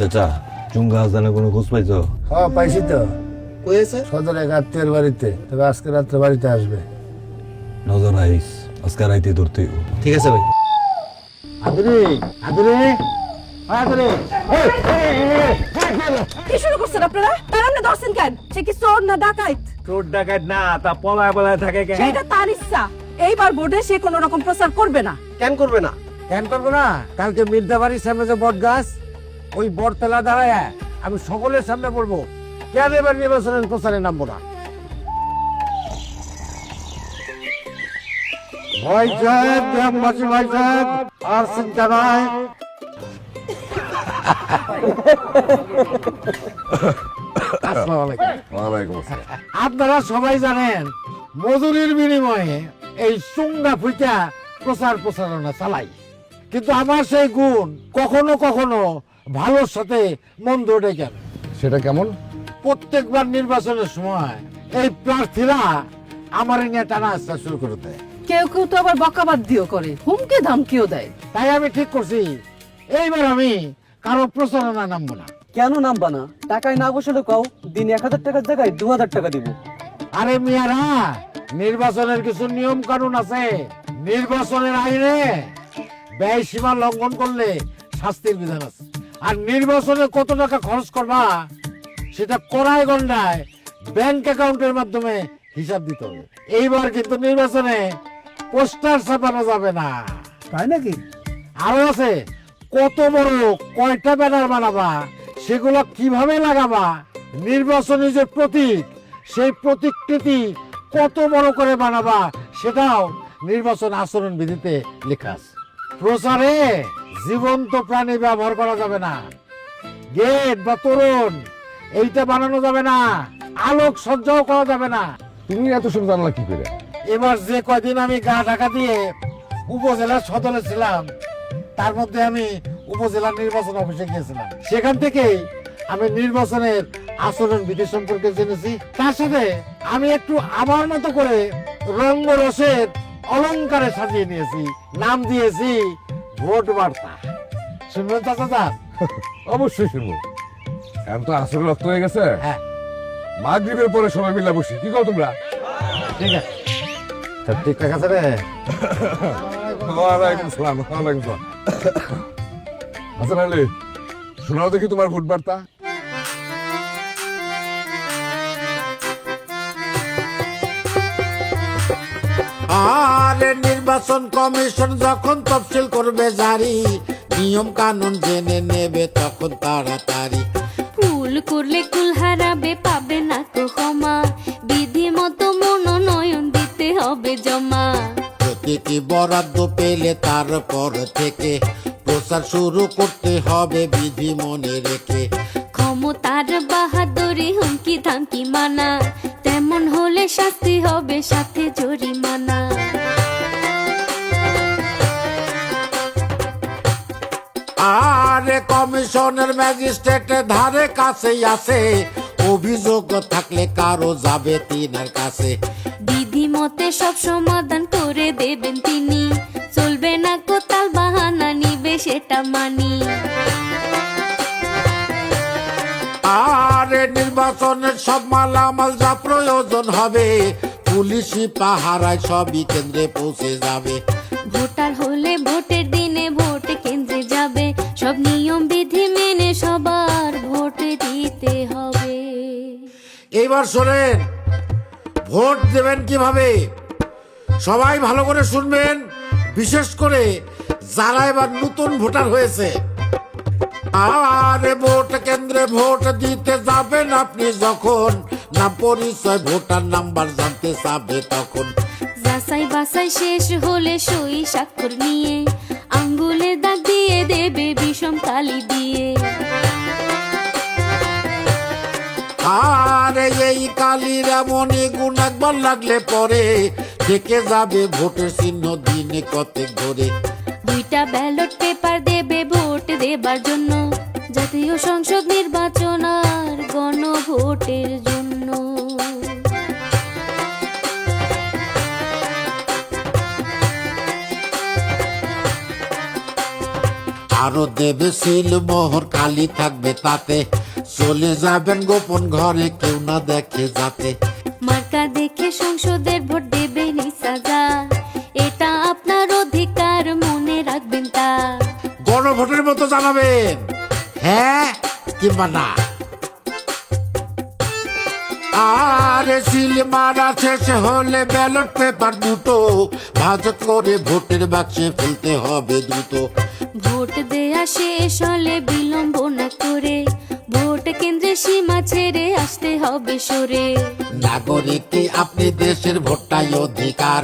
চাচা চুঙ্গা হাসানের কোনো খোঁজ পাইছো? হ্যাঁ পাইছি তো, কয়েছে সদর এক আত্মীয়ের বাড়িতে, তবে আজকে রাত্রে বাড়িতে আসবে। নজর আইস, আজকে রাইতে ধরতে হইব। ঠিক আছে ভাই। আদরে আদরে আদরে কি শুরু করছেন আপনারা? তার আপনি ধরছেন কেন? সে কি চোর না ডাকাইত? চোর ডাকাত না, তা পলায় পলায় থাকে কেন? সেটা তার ইচ্ছা। এইবার ভোটে সে কোনো রকম প্রচার করবে না। কেন করবে না? কেন করবো না? কালকে মির্জাবাড়ির সামনে যে বট গাছ, ওই বট তলা দাঁড়ায় আমি সকলের সামনে বলবো কেন এবার নির্বাচনের প্রচারে নামবো না। ভাই সাহেব, গ্রামবাসী ভাই সাহেব, আর চিন্তা নাই। আসসালামু আলাইকুম। আপনারা সবাই জানেন মজুরির বিনিময়ে এই চুঙ্গা ফুইটা প্রচার প্রচারণা চালাই, কিন্তু আমার সেই গুণ কখনো কখনো ভালোর সাথে মন্দ ডেকে। সেটা কেমন? প্রত্যেকবার নির্বাচনের সময় এই প্রার্থীরা আমার নিয়ে টানা আসতে শুরু করে দেয়। কেউ কেউ তো আবার বকাবাদ দিও করে, হুমকি ধামকিও দেয়। তাই আমি ঠিক করছি এইবার আমি কারো প্রচারণা নামবো না। কেন নামবা না? টাকায় না বসলে কও, দিন 1000 টাকার জায়গায় 2000 টাকা দিব। আরে মিয়ারা, নির্বাচনের কিছু নিয়ম কানুন আছে। নির্বাচনের আইনে ব্যয় সীমা লঙ্ঘন করলে শাস্তির বিধান আছে। আর নির্বাচনে কত টাকা খরচ করবা সেটা কড়াই গন্ডায় ব্যাংক অ্যাকাউন্টের মাধ্যমে হিসাব দিতে হবে। এইবার কিন্তু নির্বাচনে পোস্টার ছাপানো যাবে না। তাই নাকি? আরো আছে, কত বড় কয়টা ব্যানার বানাবা, সেগুলো কিভাবে লাগাবা, নির্বাচনী যে প্রতীক সেই প্রতীকটি কত বড় করে বানাবা সেটাও নির্বাচন আচরণ বিধিতে লেখা আছে। প্রচারে জীবন্ত প্রাণী ব্যবহার করা যাবে না, গেট বা তোরণ এইটা বানানো যাবে না, আলোক সজ্জাও করা যাবে না। তুমি এত সব জানলা কি করে? এবার যে কয়দিন আমি গা ঢাকা দিয়ে উপজেলার সদরে ছিলাম, তার মধ্যে আমি উপজেলা নির্বাচন অফিসে গিয়েছিলাম। সেখান থেকেই আমি নির্বাচনের আচরণ বিধি সম্পর্কে জেনেছি। তার সাথে আমি একটু আমার মতো করে রঙ্গ রসের অলংকারে সাজিয়ে নিয়েছি, নাম দিয়েছি ভোট বার্তা। শুনবেন চাচা? অবশ্যই শুনবো। এখন তো আসলে রক্ত হয়ে গেছে। হ্যাঁ মাগরিবের পরে সবাই মিলে বসি, কি কও তোমরা? ঠিক আছে, সব ঠিকঠাক আছে রে? ওয়ালাইকুম সালাম। ওয়ালাইকুম সালাম। হাসান আলী, শোনাও দেখি তোমার ভোট বার্তা। আর নির্বাচন কমিশন যখন তফসিল করবে জারি, নিয়ম কানুন জেনে নেবে তখন তাড়াতাড়ি। ভুল করলে কুল হারাবে, পাবে না তো ক্ষমা, বিধি মতো মনোনয়ন দিতে হবে জমা। প্রতিটি বরাদ্দ পেলে তারপর থেকে প্রচার শুরু করতে হবে বিধি মনে রেখে। ক্ষমতার বাহাদুরি হুমকি ধামকি মানা, তেমন হলে শাস্তি হবে সাথে জরিমানা। আর কমিশনের ম্যাজিস্ট্রেটের ধারে কাছেই আছে, অভিযোগ থাকলে কারো যাবে তিনার কাছে। বিধি মতে সব সমাধান করে দেবেন তিনি, চলবে না কোতাল বাহানা, নিবে সেটা মানি। আর নির্বাচনের সব মালামাল যা প্রয়োজন হবে, পুলিশি পাহারায় সবই কেন্দ্রে পৌঁছে যাবে। ভোটার হলে ভোটের দিনে ভোট কেন্দ্রে যাবে, সব নিয়ম বিধি মেনে সবার ভোট দিতে হবে। এইবার শোনেন, ভোট দেবেন কিভাবে সবাই ভালো করে শুনবেন, বিশেষ করে যারা এবার নতুন ভোটার হয়েছে। আরে ভোট কেন্দ্রে ভোট দিতে যাবেন আপনি যখন, না পরিচয় ভোটার নাম্বার জানতে চাবে তখন। যাচাই বাছাই শেষ হলে সই স্বাক্ষর নিয়ে, আঙ্গুলে দাগ দিয়ে দেবে বিষম কালি দিয়ে। আরে এই কালির এমনই গুণ একবার লাগলে পরে থেকে যাবে ভোটের চিহ্ন দিনে কতেক ধরে। 2টা ব্যালট পেপার দেবে ভোট দেবার জন্য, জাতীয় সংসদ নির্বাচন আর গণভোটের জন্য। আরো দেবে সিল মোহর কালি থাকবে তাতে চলে যাবেন গোপন ঘরে কেউ না দেখে যাতে মার্কা দেখে সংসদের ভোট দেবেন সাজা এটা আপনার অধিকার মনে রাখবেন তা গণভোটের মতো জানাবেন হ্যাঁ কিংবা না আরে সিল মারা শেষ হলে ব্যালট পেপার দুটো ভাঁজ করে ভোটের বাক্সে ফেলতে হবে দ্রুত ভোট দেয়া শেষ হলে বিলম্ব না করে ভোট কেন্দ্রে সীমা ছেড়ে আসতে হবে সরে নাগরিক আপনি দেশের ভোটটাই অধিকার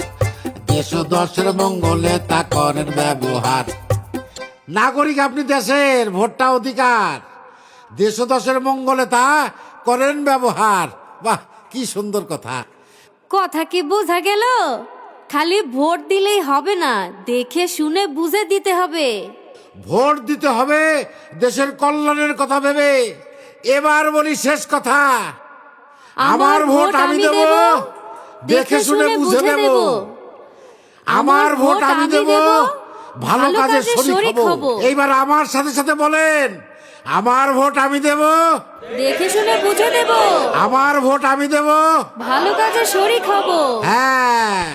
দেশ ও দশের মঙ্গলে তা করেন ব্যবহার নাগরিক আপনি দেশের ভোটটা অধিকার দেশ ও দশের মঙ্গলে তা করেন ব্যবহার বাহ কি সুন্দর কথা কথা কি বোঝা গেল খালি ভোট দিলেই হবে না দেখে শুনে বুঝে দিতে হবে ভোট দিতে হবে দেশের কল্যাণের কথা ভেবে এবার বলি শেষ কথা আমার ভোট আমি দেব দেখে শুনে বুঝে দেব আমার ভোট আমি দেব ভালো কাজে শরীক হব এইবার আমার সাথে সাথে বলেন আমার ভোট আমি দেব দেখে শুনে বুঝে দেব আমার ভোট আমি দেব ভালো কাজে শরীক হব হ্যাঁ